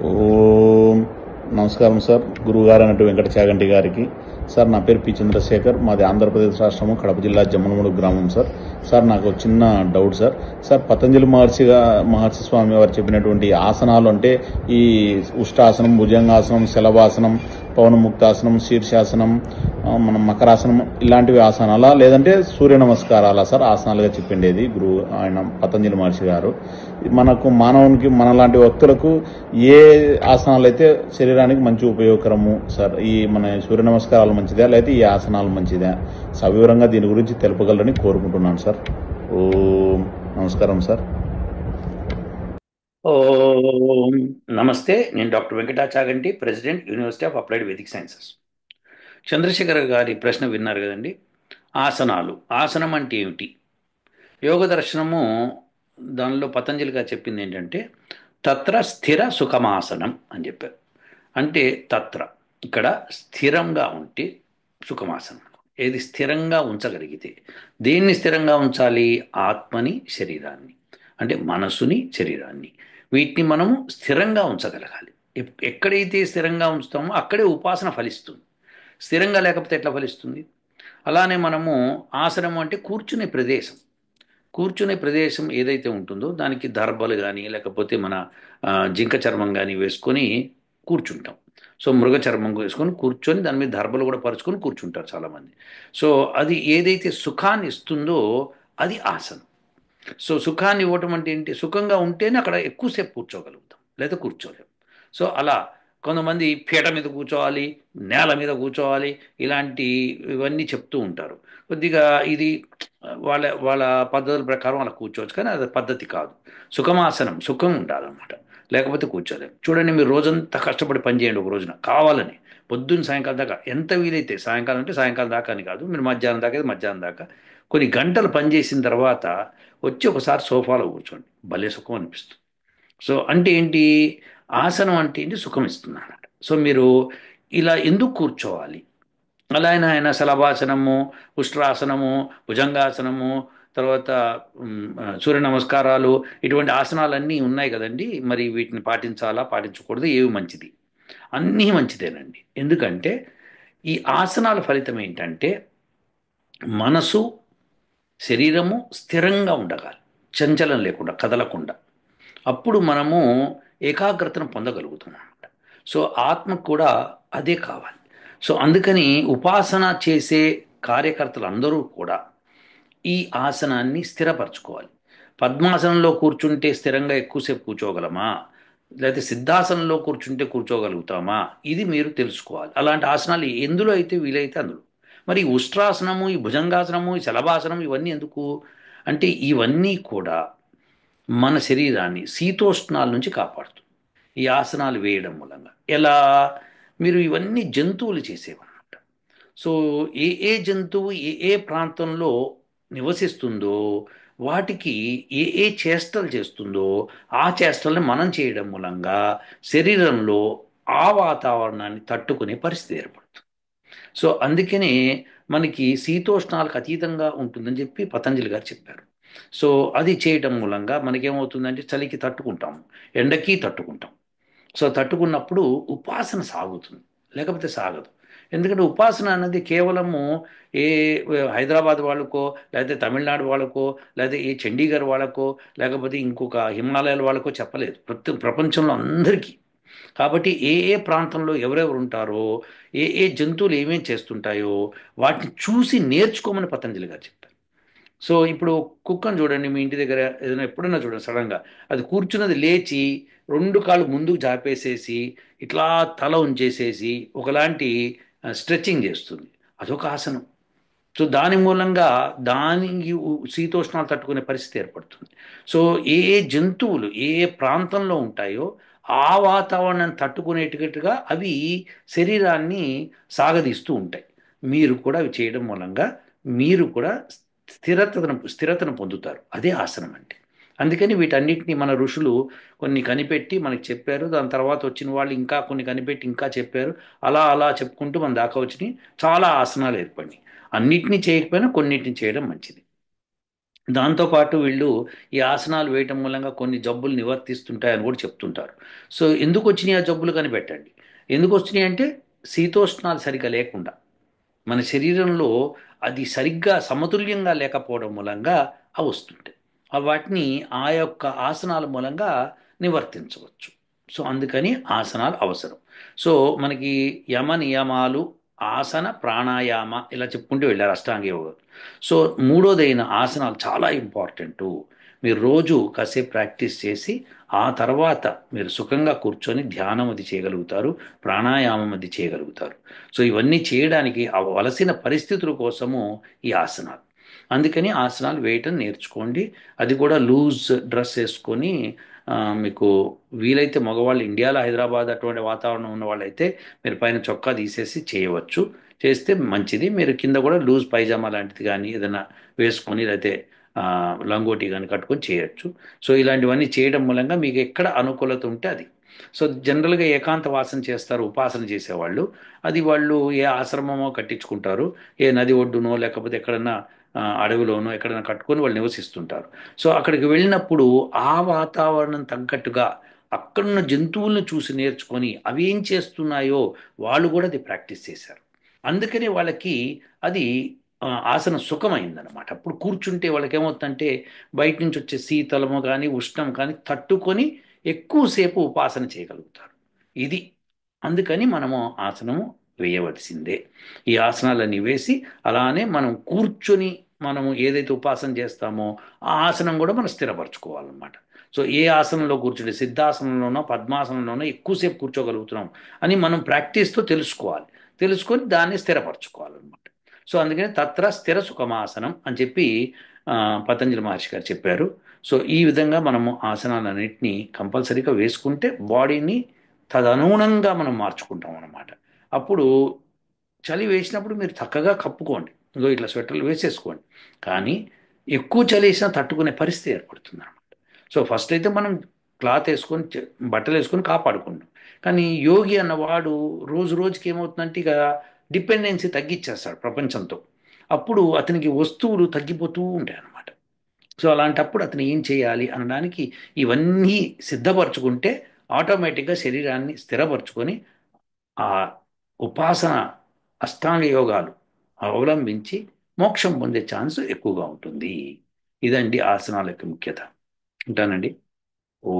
ఓం నమస్కారం సార్. గురువుగారు అన్నట్టు వెంకట చాగంటి గారికి. సార్ నా పేరు పి చంద్రశేఖర్, మాది ఆంధ్రప్రదేశ్ రాష్ట్రము, కడప జిల్లా జమ్మలమూడు గ్రామం సార్. సార్ నాకు చిన్న డౌట్ సార్. పతంజలి మహర్షి స్వామి వారు చెప్పినటువంటి ఆసనాలు అంటే ఈ ఉష్టాసనం, భుజంగాసనం, శలభాసనం, పవనముక్తాసనం, శీర్షాసనం, మనం మకరాసనం ఇలాంటివి ఆసనాలా, లేదంటే సూర్య నమస్కారాలా సార్ ఆసనాలుగా చెప్పిండేది గురువు ఆయన పతంజలి మహర్షి గారు? మనకు మానవునికి మనలాంటి వ్యక్తులకు ఏ ఆసనాలు అయితే శరీరానికి మంచి ఉపయోగకరము సార్? ఈ మన సూర్య నమస్కారాలు మంచిదా, లేకపోతే ఈ ఆసనాలు మంచిదా? సవివరంగా దీని గురించి తెలుపగలరని కోరుకుంటున్నాను సార్. ఓం నమస్కారం సార్. ఓం నమస్తే. నేను doctor Venkatachaganti, president, university of applied Vedic sciences. Chandrashekar గారి ప్రశ్న విన్నారు కదండి. ఆసనాలు, ఆసనం అంటే ఏమిటి? యోగ దర్శనము దానిలో పతంజలి గారు చెప్పింది ఏంటంటే తత్ర స్థిర సుఖమాసనం అని చెప్పారు. అంటే తత్ర ఇక్కడ స్థిరంగా ఉంటే సుఖమాసనం. ఏది స్థిరంగా ఉంచగలిగితే, దేన్ని స్థిరంగా ఉంచాలి? ఆత్మని, శరీరాన్ని, అంటే మనసుని, శరీరాన్ని, వీటిని మనము స్థిరంగా ఉంచగలగాలి. ఎక్కడైతే స్థిరంగా ఉంచుతామో అక్కడే ఉపాసన ఫలిస్తుంది. స్థిరంగా లేకపోతే ఎట్లా ఫలిస్తుంది? అలానే మనము ఆసనం అంటే కూర్చునే ప్రదేశం. కూర్చునే ప్రదేశం ఏదైతే ఉంటుందో దానికి దర్బలు కానీ లేకపోతే మన జింక చర్మం కానీ వేసుకొని కూర్చుంటాం. సో మృగ చర్మం వేసుకొని కూర్చొని దాని మీద దర్బలు కూడా పరుచుకొని కూర్చుంటారు చాలామంది. సో అది ఏదైతే సుఖాన్ని ఇస్తుందో అది ఆసనం. సో సుఖాన్ని ఇవ్వటం అంటే ఏంటి? సుఖంగా ఉంటేనే అక్కడ ఎక్కువసేపు కూర్చోగలుగుతాం, లేదా కూర్చోలేం. సో అలా కొంతమంది పీట మీద కూర్చోవాలి, నేల మీద కూర్చోవాలి, ఇవన్నీ చెప్తూ ఉంటారు. కొద్దిగా ఇది వాళ్ళ వాళ్ళ పద్ధతుల ప్రకారం అలా కూర్చోవచ్చు, కానీ అది పద్ధతి కాదు. సుఖమాసనం, సుఖం ఉండాలన్నమాట, లేకపోతే కూర్చోలేం. చూడండి, మీరు రోజంతా కష్టపడి పని చేయండి ఒక రోజున కావాలని, పొద్దున్న సాయంకాలం దాకా, ఎంత వీలైతే సాయంకాలం అంటే సాయంకాలం దాకా అని కాదు, మీరు మధ్యాహ్నం దాకా అయితే మధ్యాహ్నం దాకా కొన్ని గంటలు పనిచేసిన తర్వాత వచ్చి ఒకసారి సోఫాలో కూర్చోండి, భలే సుఖం అనిపిస్తుంది. సో అంటే ఏంటి? ఆసనం అంటే ఏంటి? సుఖం ఇస్తుంది అన్నమాట. సో మీరు ఇలా ఎందుకు కూర్చోవాలి? అలా ఆయన శలభాసనము, ఉష్ట్రాసనము, భుజంగాసనము, తర్వాత సూర్య నమస్కారాలు, ఇటువంటి ఆసనాలన్నీ ఉన్నాయి కదండి. మరి వీటిని పాటించాలా, పాటించకూడదు, ఏవి మంచిది? అన్నీ మంచిదేనండి. ఎందుకంటే ఈ ఆసనాల ఫలితం ఏంటంటే మనసు, శరీరము స్థిరంగా ఉండగాలి, చంచలం లేకుండా, కదలకుండా. అప్పుడు మనము ఏకాగ్రతను పొందగలుగుతాం అన్నమాట. సో ఆత్మకు కూడా అదే కావాలి. సో అందుకని ఉపాసన చేసే కార్యకర్తలు అందరూ కూడా ఈ ఆసనాన్ని స్థిరపరచుకోవాలి. పద్మాసనంలో కూర్చుంటే స్థిరంగా ఎక్కువసేపు కూర్చోగలమా, లేకపోతే సిద్ధాసనంలో కూర్చుంటే కూర్చోగలుగుతామా, ఇది మీరు తెలుసుకోవాలి. అలాంటి ఆసనాలు ఎందులో అయితే వీలైతే అందులో. మరి ఈ ఉష్ట్రాసనము, ఈ భుజంగాసనము, ఈ శలభాసనం, ఇవన్నీ ఎందుకు అంటే ఇవన్నీ కూడా మన శరీరాన్ని శీతోష్ణాల నుంచి కాపాడుతుంది ఈ ఆసనాలు వేయడం మూలంగా. ఎలా? మీరు ఇవన్నీ జంతువులు చేసేవన్నమాట. సో ఏ జంతువు ఏ ప్రాంతంలో నివసిస్తుందో వాటికి ఏ చేష్టలు చేస్తుందో ఆ చేష్టల్ని మనం చేయడం మూలంగా శరీరంలో ఆ వాతావరణాన్ని తట్టుకునే పరిస్థితి ఏర్పడుతుంది. సో అందుకనే మనకి శీతోష్ణాలకు అతీతంగా ఉంటుందని చెప్పి పతంజలి గారు చెప్పారు. సో అది చేయటం మూలంగా మనకేమవుతుందంటే చలికి తట్టుకుంటాం, ఎండకి తట్టుకుంటాం. సో తట్టుకున్నప్పుడు ఉపాసన సాగుతుంది, లేకపోతే సాగదు. ఎందుకంటే ఉపాసన అన్నది కేవలము ఏ హైదరాబాద్ వాళ్ళకో, లేకపోతే తమిళనాడు వాళ్ళకో, లేకపోతే ఏ చండీగఢ్ వాళ్ళకో, లేకపోతే ఇంకొక హిమాలయాల వాళ్ళకో చెప్పలేదు, ప్రపంచంలో అందరికీ. కాబట్టి ఏ ప్రాంతంలో ఎవరెవరు ఉంటారో, ఏ జంతువులు ఏమేం చేస్తుంటాయో వాటిని చూసి నేర్చుకోమని పతంజలి గారు చెప్పారు. సో ఇప్పుడు కుక్కను చూడండి, మీ ఇంటి దగ్గర ఏదైనా ఎప్పుడైనా చూడండి, సడన్గా అది కూర్చున్నది లేచి రెండు కాళ్ళు ముందుకు జాపేసేసి ఇట్లా తల ఉంచేసేసి ఒకలాంటి స్ట్రెచ్చింగ్ చేస్తుంది. అదొక ఆసనం. సో దాని మూలంగా దానికి శీతోష్ణాలు తట్టుకునే పరిస్థితి ఏర్పడుతుంది. సో ఏ జంతువులు ఏ ప్రాంతంలో ఉంటాయో ఆ వాతావరణాన్ని తట్టుకునేటట్టుగా అవి శరీరాన్ని సాగదీస్తూ ఉంటాయి. మీరు కూడా అవి చేయడం మూలంగా మీరు కూడా స్థిరతను పొందుతారు. అదే ఆసనం అంటే. అందుకని వీటన్నిటిని మన ఋషులు కొన్ని కనిపెట్టి మనకి చెప్పారు. దాని తర్వాత వచ్చిన వాళ్ళు ఇంకా కొన్ని కనిపెట్టి ఇంకా చెప్పారు. అలా అలా చెప్పుకుంటూ మన దాకా వచ్చినాయి చాలా ఆసనాలు ఏర్పడినాయి. అన్నిటినీ చేయకపోయినా కొన్నిటిని చేయడం మంచిది. దాంతోపాటు వీళ్ళు ఈ ఆసనాలు వేయటం మూలంగా కొన్ని జబ్బులు నివర్తిస్తుంటాయని కూడా చెప్తుంటారు. సో ఎందుకు వచ్చినాయి ఆ జబ్బులు కనిపెట్టండి. ఎందుకు వచ్చినాయి అంటే శీతోష్ణాలు సరిగ్గా లేకుండా మన శరీరంలో అది సరిగ్గా సమతుల్యంగా లేకపోవడం మూలంగా అవి వస్తుంటాయి. వాటిని ఆ యొక్క ఆసనాల మూలంగా నివర్తించవచ్చు. సో అందుకని ఆసనాలు అవసరం. సో మనకి యమ నియమాలు, ఆసన ప్రాణాయామ ఇలా చెప్పుకుంటూ వెళ్ళారు అష్టాంగ యోగా. సో మూడోదైన ఆసనాలు చాలా ఇంపార్టెంటు. మీరు రోజు కాసేపు ప్రాక్టీస్ చేసి ఆ తర్వాత మీరు సుఖంగా కూర్చొని ధ్యానం అది చేయగలుగుతారు, ప్రాణాయామం అది చేయగలుగుతారు. సో ఇవన్నీ చేయడానికి అవలసిన పరిస్థితుల కోసము ఈ ఆసనాలు. అందుకని ఆసనాలు వేయటం నేర్చుకోండి. అది కూడా లూజ్ డ్రెస్ వేసుకొని మీకు వీలైతే మగవాళ్ళు ఇండియాలో హైదరాబాద్ అటువంటి వాతావరణం ఉన్న వాళ్ళైతే మీరు పైన చొక్కా తీసేసి చేయవచ్చు. చేస్తే మంచిది. మీరు కింద కూడా లూజ్ పైజామా లాంటిది కానీ ఏదైనా వేసుకొని లేకపోతే లంగోటి కానీ కట్టుకొని చేయొచ్చు. సో ఇలాంటివన్నీ చేయడం మూలంగా మీకు ఎక్కడ అనుకూలత ఉంటే అది. సో జనరల్గా ఏకాంత వాసన చేస్తారు ఉపాసన చేసేవాళ్ళు. అది వాళ్ళు ఏ ఆశ్రమమో కట్టించుకుంటారు, ఏ నది ఒడ్డునో లేకపోతే ఎక్కడన్నా అడవిలోనో ఎక్కడైనా కట్టుకొని వాళ్ళు నివసిస్తుంటారు. సో అక్కడికి వెళ్ళినప్పుడు ఆ వాతావరణం తగ్గట్టుగా అక్కడున్న జంతువులను చూసి నేర్చుకొని అవి ఏం చేస్తున్నాయో వాళ్ళు కూడా అది ప్రాక్టీస్ చేశారు. అందుకని వాళ్ళకి అది ఆసన సుఖమైందనమాట. అప్పుడు కూర్చుంటే వాళ్ళకి ఏమవుతుందంటే బయట నుంచి వచ్చే శీతలము కానీ ఉష్ణం కానీ తట్టుకొని ఎక్కువసేపు ఉపాసన చేయగలుగుతారు. ఇది అందుకని మనము ఆసనము వేయవలసిందే. ఈ ఆసనాలన్నీ వేసి అలానే మనం కూర్చొని మనము ఏదైతే ఉపాసన చేస్తామో ఆ ఆసనం కూడా మనం స్థిరపరచుకోవాలన్నమాట. సో ఏ ఆసనంలో కూర్చుంటే సిద్ధాసనంలోనో పద్మాసనంలోనో ఎక్కువసేపు కూర్చోగలుగుతున్నాం అని మనం ప్రాక్టీస్తో తెలుసుకోవాలి. తెలుసుకొని దాన్ని స్థిరపరచుకోవాలన్నమాట. సో అందుకని తత్ర స్థిర సుఖమాసనం అని చెప్పి పతంజలి మహర్షి గారు చెప్పారు. సో ఈ విధంగా మనము ఆసనాలన్నింటినీ కంపల్సరీగా వేసుకుంటే బాడీని తదనుగుణంగా మనం మార్చుకుంటాం అన్నమాట. అప్పుడు చలి వేసినప్పుడు మీరు చక్కగా కప్పుకోండి, ఇంకో ఇట్లా స్వెటర్లు వేసేసుకోండి. కానీ ఎక్కువ చలి వేసినా తట్టుకునే పరిస్థితి ఏర్పడుతుంది అనమాట. సో ఫస్ట్ అయితే మనం క్లాత్ వేసుకొని బట్టలు వేసుకొని కాపాడుకుంటాం. కానీ యోగి అన్నవాడు రోజు రోజుకి ఏమవుతుందంటే ఇక డిపెండెన్సీ తగ్గించేస్తాడు ప్రపంచంతో. అప్పుడు అతనికి వస్తువులు తగ్గిపోతూ ఉంటాయి అన్నమాట. సో అలాంటప్పుడు అతను ఏం చేయాలి అనడానికి ఇవన్నీ సిద్ధపరచుకుంటే ఆటోమేటిక్గా శరీరాన్ని స్థిరపరచుకొని ఆ ఉపాసన అష్టాంగ యోగాలు అవలంబించి మోక్షం పొందే ఛాన్స్ ఎక్కువగా ఉంటుంది. ఇదండి ఆసనాల యొక్క ముఖ్యత. ఉంటానండి. ఓ